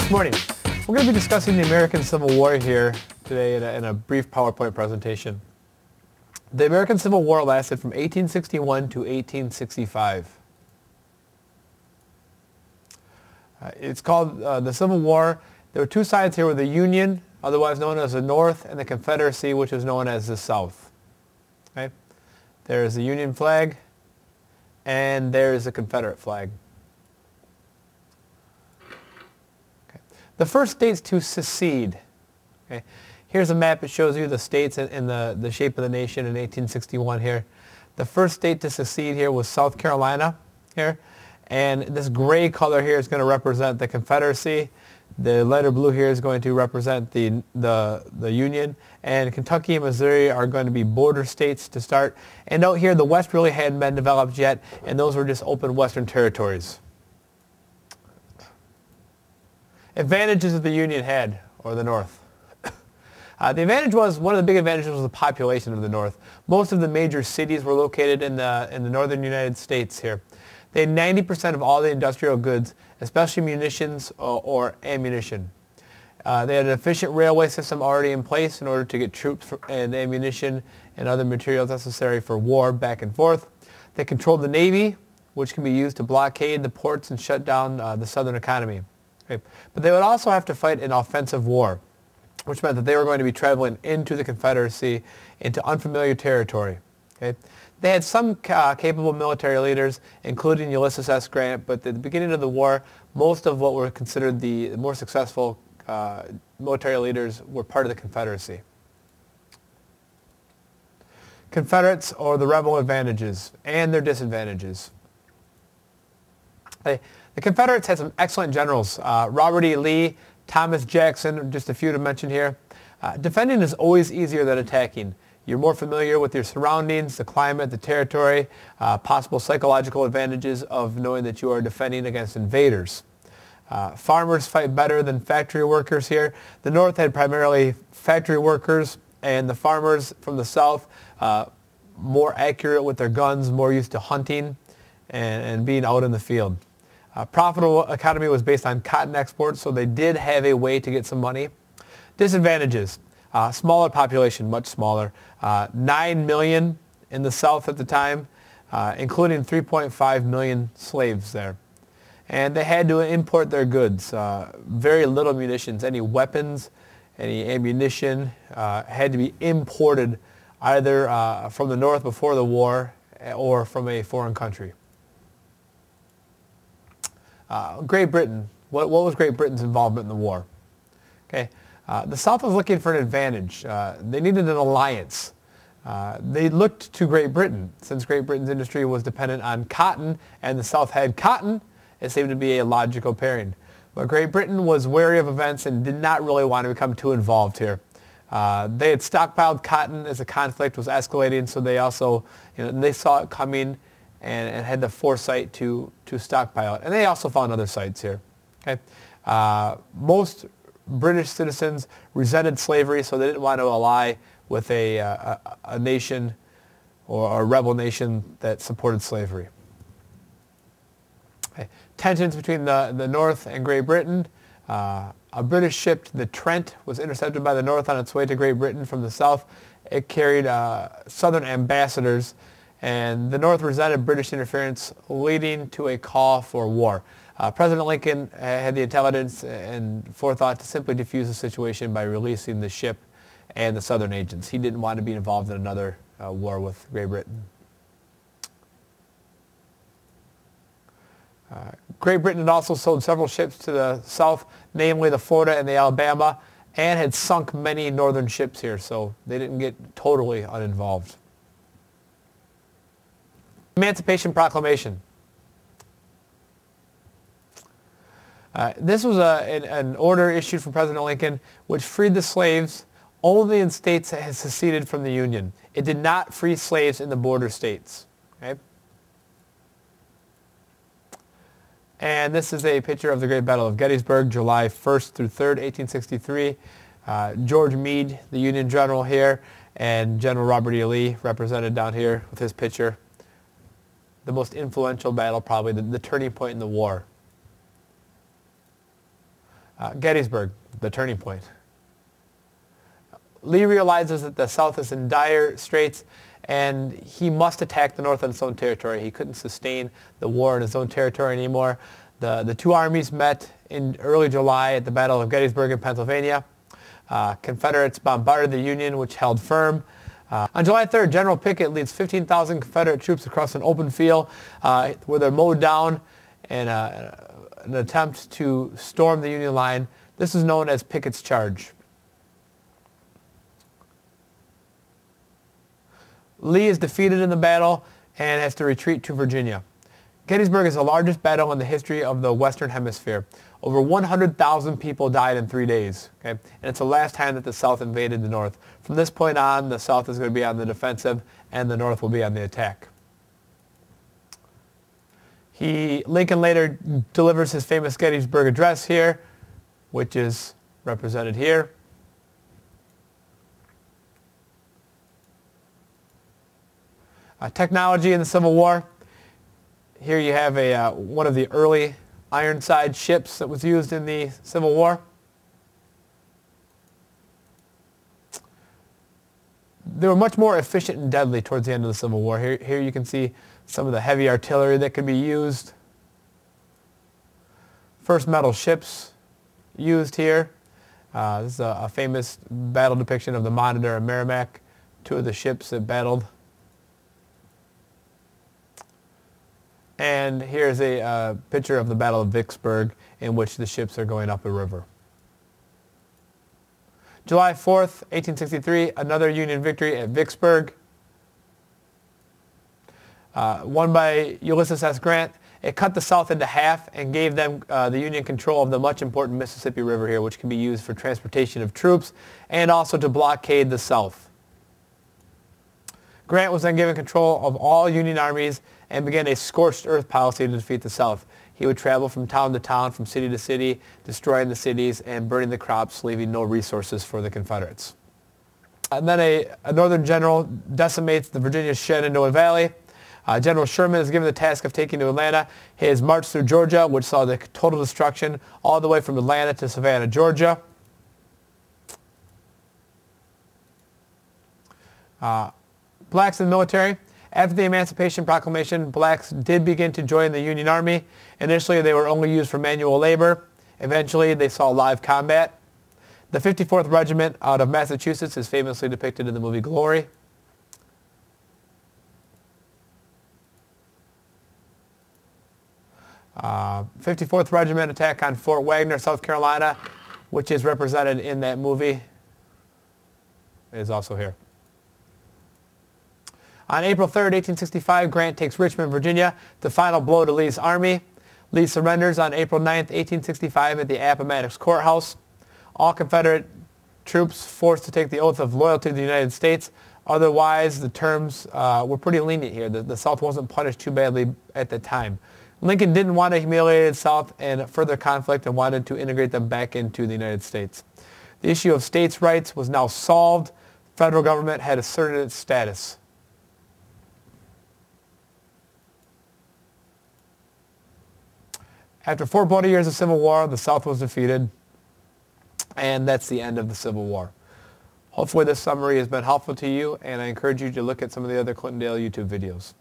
Good morning. We're going to be discussing the American Civil War here today in a brief PowerPoint presentation. The American Civil War lasted from 1861 to 1865. It's called the Civil War. There were two sides here with the Union, otherwise known as the North, and the Confederacy, which is known as the South. Okay? There's the Union flag, and there's the Confederate flag. Okay. The first states to secede. Okay. Here's a map that shows you the states in the shape of the nation in 1861 here. The first state to secede here was South Carolina here. And this gray color here is going to represent the Confederacy. The lighter blue here is going to represent the Union. And Kentucky and Missouri are going to be border states to start. And note here, the West really hadn't been developed yet, and those were just open Western territories. Advantages that the Union had, or the North. The advantage was, one of the big advantages was the population of the North. Most of the major cities were located in the northern United States here. They had 90% of all the industrial goods, especially munitions or ammunition. They had an efficient railway system already in place in order to get troops and ammunition and other materials necessary for war back and forth. They controlled the Navy, which can be used to blockade the ports and shut down the southern economy. Okay. But they would also have to fight an offensive war, which meant that they were going to be traveling into the Confederacy, into unfamiliar territory. Okay. They had some capable military leaders, including Ulysses S. Grant, but at the beginning of the war, most of what were considered the more successful military leaders were part of the Confederacy. Confederates, or the rebel advantages, and their disadvantages. The Confederates had some excellent generals. Robert E. Lee, Thomas Jackson, just a few to mention here. Defending is always easier than attacking. You're more familiar with your surroundings, the climate, the territory, possible psychological advantages of knowing that you are defending against invaders. Farmers fight better than factory workers here. The North had primarily factory workers, and the farmers from the South, more accurate with their guns, more used to hunting and being out in the field. Profitable economy was based on cotton exports, so they did have a way to get some money. Disadvantages. Smaller population, much smaller. 9 million in the South at the time, including 3.5 million slaves there. And they had to import their goods. Very little munitions. Any weapons, any ammunition had to be imported either from the North before the war or from a foreign country. Great Britain. What was Great Britain's involvement in the war? Okay. The South was looking for an advantage. They needed an alliance. They looked to Great Britain. Since Great Britain's industry was dependent on cotton and the South had cotton, it seemed to be a logical pairing. But Great Britain was wary of events and did not really want to become too involved here. They had stockpiled cotton as the conflict was escalating, so they also, they saw it coming and had the foresight to stockpile it. And they also found other sites here. Okay? Most British citizens resented slavery, so they didn't want to ally with a nation or a rebel nation that supported slavery. Okay. Tensions between the North and Great Britain. A British ship, the Trent, was intercepted by the North on its way to Great Britain from the South. It carried Southern ambassadors, and the North resented British interference, leading to a call for war. President Lincoln had the intelligence and forethought to simply defuse the situation by releasing the ship and the Southern agents. He didn't want to be involved in another war with Great Britain. Great Britain had also sold several ships to the South, namely the Florida and the Alabama, and had sunk many northern ships here, so they didn't get totally uninvolved. Emancipation Proclamation. This was an order issued from President Lincoln which freed the slaves only in states that had seceded from the Union. It did not free slaves in the border states. Okay? And this is a picture of the Great Battle of Gettysburg, July 1st through 3rd, 1863. George Meade, the Union general here, and General Robert E. Lee represented down here with his picture. The most influential battle, probably the turning point in the war. Gettysburg, the turning point. Lee realizes that the South is in dire straits and he must attack the North on its own territory. He couldn't sustain the war in his own territory anymore. The two armies met in early July at the Battle of Gettysburg in Pennsylvania. Confederates bombarded the Union, which held firm. On July 3rd, General Pickett leads 15,000 Confederate troops across an open field where they're mowed down in an attempt to storm the Union line. This is known as Pickett's Charge. Lee is defeated in the battle and has to retreat to Virginia. Gettysburg is the largest battle in the history of the Western Hemisphere. Over 100,000 people died in 3 days, okay? And it's the last time that the South invaded the North. From this point on, the South is going to be on the defensive and the North will be on the attack. Lincoln later delivers his famous Gettysburg Address here, which is represented here. Technology in the Civil War. Here you have one of the early Ironside ships that was used in the Civil War. They were much more efficient and deadly towards the end of the Civil War. Here you can see some of the heavy artillery that could be used. First metal ships used here. This is a famous battle depiction of the Monitor and Merrimack, two of the ships that battled. And here's a picture of the Battle of Vicksburg in which the ships are going up a river. July 4th, 1863, another Union victory at Vicksburg. Won by Ulysses S. Grant. It cut the South into half and gave them the Union control of the much important Mississippi River here, which can be used for transportation of troops and also to blockade the South. Grant was then given control of all Union armies and began a scorched earth policy to defeat the South. He would travel from town to town, from city to city, destroying the cities and burning the crops, leaving no resources for the Confederates. And then a northern general decimates the Virginia Shenandoah Valley. General Sherman is given the task of taking to Atlanta. His march through Georgia, which saw the total destruction all the way from Atlanta to Savannah, Georgia. Blacks in the military. After the Emancipation Proclamation, blacks did begin to join the Union Army. Initially, they were only used for manual labor. Eventually, they saw live combat. The 54th Regiment out of Massachusetts is famously depicted in the movie Glory. Uh, 54th Regiment attack on Fort Wagner, South Carolina, which is represented in that movie, is also here. On April 3rd, 1865, Grant takes Richmond, Virginia, the final blow to Lee's army. Lee surrenders on April 9th, 1865 at the Appomattox Courthouse. All Confederate troops forced to take the oath of loyalty to the United States. Otherwise, the terms were pretty lenient here. The South wasn't punished too badly at the time. Lincoln didn't want to humiliate the South and further conflict and wanted to integrate them back into the United States. The issue of states' rights was now solved. The federal government had asserted its status. After 4 bloody years of civil war, the South was defeated, and that's the end of the Civil War. Hopefully this summary has been helpful to you, and I encourage you to look at some of the other Clintondale YouTube videos.